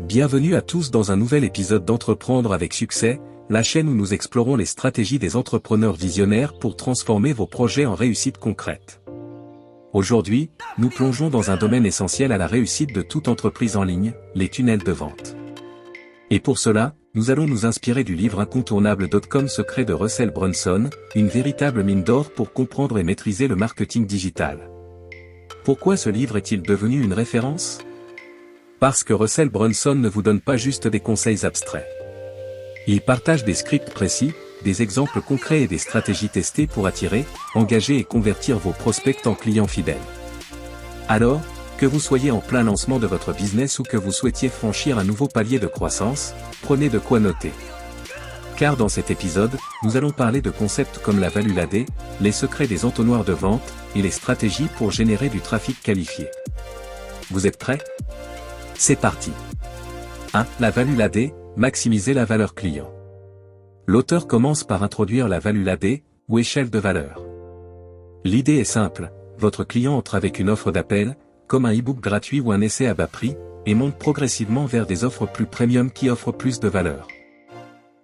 Bienvenue à tous dans un nouvel épisode d'Entreprendre avec succès, la chaîne où nous explorons les stratégies des entrepreneurs visionnaires pour transformer vos projets en réussite concrète. Aujourd'hui, nous plongeons dans un domaine essentiel à la réussite de toute entreprise en ligne, les tunnels de vente. Et pour cela, nous allons nous inspirer du livre incontournable .com Secret de Russell Brunson, une véritable mine d'or pour comprendre et maîtriser le marketing digital. Pourquoi ce livre est-il devenu une référence ? Parce que Russell Brunson ne vous donne pas juste des conseils abstraits. Il partage des scripts précis, des exemples concrets et des stratégies testées pour attirer, engager et convertir vos prospects en clients fidèles. Alors, que vous soyez en plein lancement de votre business ou que vous souhaitiez franchir un nouveau palier de croissance, prenez de quoi noter. Car dans cet épisode, nous allons parler de concepts comme la value ladder, les secrets des entonnoirs de vente, et les stratégies pour générer du trafic qualifié. Vous êtes prêts ? C'est parti. 1. La value ladder, maximiser la valeur client. L'auteur commence par introduire la value ladder, ou échelle de valeur. L'idée est simple, votre client entre avec une offre d'appel, comme un e-book gratuit ou un essai à bas prix, et monte progressivement vers des offres plus premium qui offrent plus de valeur.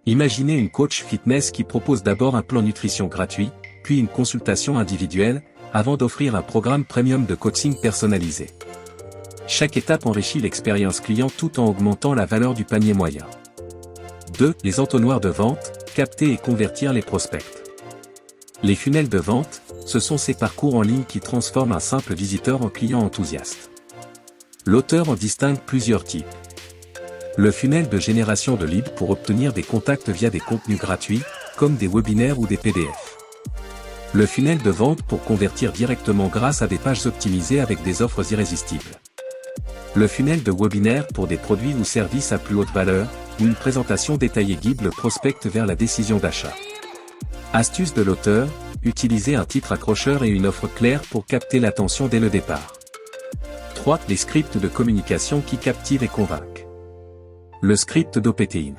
Imaginez une coach fitness qui propose d'abord un plan nutrition gratuit, puis une consultation individuelle, avant d'offrir un programme premium de coaching personnalisé. Chaque étape enrichit l'expérience client tout en augmentant la valeur du panier moyen. 2. Les entonnoirs de vente, capter et convertir les prospects. Les funnels de vente, ce sont ces parcours en ligne qui transforment un simple visiteur en client enthousiaste. L'auteur en distingue plusieurs types. Le funnel de génération de leads pour obtenir des contacts via des contenus gratuits, comme des webinaires ou des PDF. Le funnel de vente pour convertir directement grâce à des pages optimisées avec des offres irrésistibles. Le funnel de webinaire pour des produits ou services à plus haute valeur, où une présentation détaillée guide le prospect vers la décision d'achat. Astuce de l'auteur, utilisez un titre accrocheur et une offre claire pour capter l'attention dès le départ. 3. Les scripts de communication qui captivent et convainquent. Le script d'OPTIN.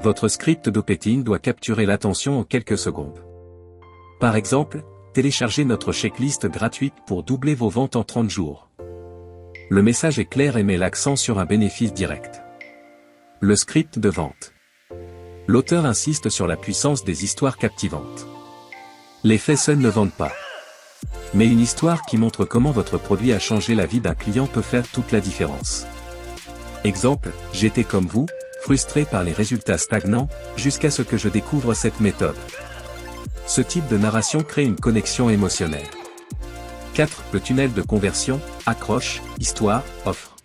Votre script d'OPTIN doit capturer l'attention en quelques secondes. Par exemple, téléchargez notre checklist gratuite pour doubler vos ventes en 30 jours. Le message est clair et met l'accent sur un bénéfice direct. Le script de vente. L'auteur insiste sur la puissance des histoires captivantes. Les faits seuls ne vendent pas. Mais une histoire qui montre comment votre produit a changé la vie d'un client peut faire toute la différence. Exemple, j'étais comme vous, frustré par les résultats stagnants, jusqu'à ce que je découvre cette méthode. Ce type de narration crée une connexion émotionnelle. 4. Le tunnel de conversion, accroche, histoire, offre.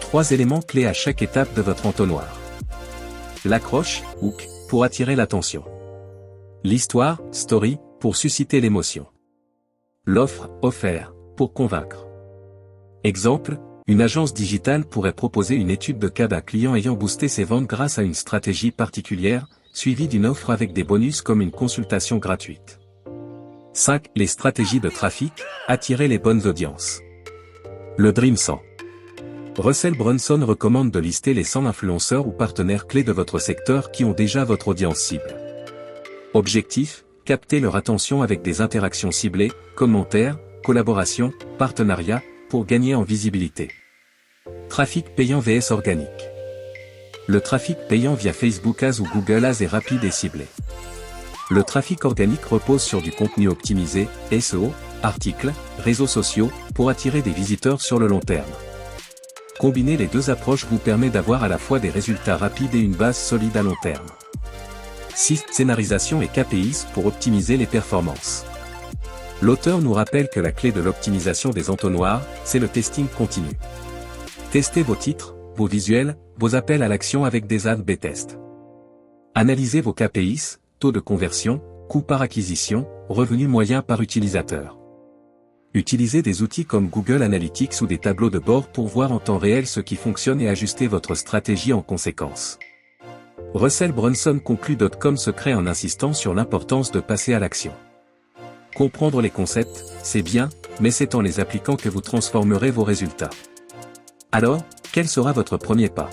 3 éléments clés à chaque étape de votre entonnoir. L'accroche, hook, pour attirer l'attention. L'histoire, story, pour susciter l'émotion. L'offre, offer, pour convaincre. Exemple, une agence digitale pourrait proposer une étude de cas d'un client ayant boosté ses ventes grâce à une stratégie particulière, suivie d'une offre avec des bonus comme une consultation gratuite. 5. Les stratégies de trafic, attirer les bonnes audiences. Le Dream 100. Russell Brunson recommande de lister les 100 influenceurs ou partenaires clés de votre secteur qui ont déjà votre audience cible. Objectif, capter leur attention avec des interactions ciblées, commentaires, collaborations, partenariats, pour gagner en visibilité. Trafic payant vs organique. Le trafic payant via Facebook Ads ou Google Ads est rapide et ciblé. Le trafic organique repose sur du contenu optimisé, SEO, articles, réseaux sociaux, pour attirer des visiteurs sur le long terme. Combiner les deux approches vous permet d'avoir à la fois des résultats rapides et une base solide à long terme. 6. Scénarisation et KPIs pour optimiser les performances. L'auteur nous rappelle que la clé de l'optimisation des entonnoirs, c'est le testing continu. Testez vos titres, vos visuels, vos appels à l'action avec des A/B tests. Analysez vos KPIs, taux de conversion, coût par acquisition, revenu moyen par utilisateur. Utilisez des outils comme Google Analytics ou des tableaux de bord pour voir en temps réel ce qui fonctionne et ajuster votre stratégie en conséquence. Russell Brunson conclut .com Secret en insistant sur l'importance de passer à l'action. Comprendre les concepts, c'est bien, mais c'est en les appliquant que vous transformerez vos résultats. Alors, quel sera votre premier pas ?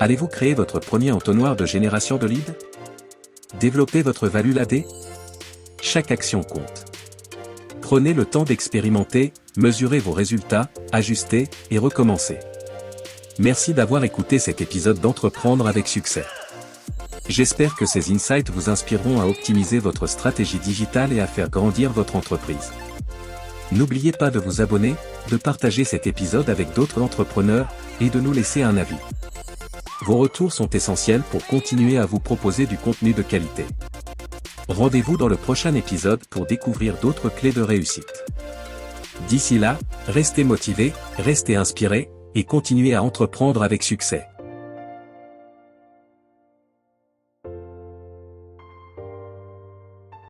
Allez-vous créer votre premier entonnoir de génération de leads ? Développer votre value ladder ? Chaque action compte. Prenez le temps d'expérimenter, mesurez vos résultats, ajustez, et recommencez. Merci d'avoir écouté cet épisode d'Entreprendre avec succès. J'espère que ces insights vous inspireront à optimiser votre stratégie digitale et à faire grandir votre entreprise. N'oubliez pas de vous abonner, de partager cet épisode avec d'autres entrepreneurs, et de nous laisser un avis. Vos retours sont essentiels pour continuer à vous proposer du contenu de qualité. Rendez-vous dans le prochain épisode pour découvrir d'autres clés de réussite. D'ici là, restez motivés, restez inspirés, et continuez à entreprendre avec succès.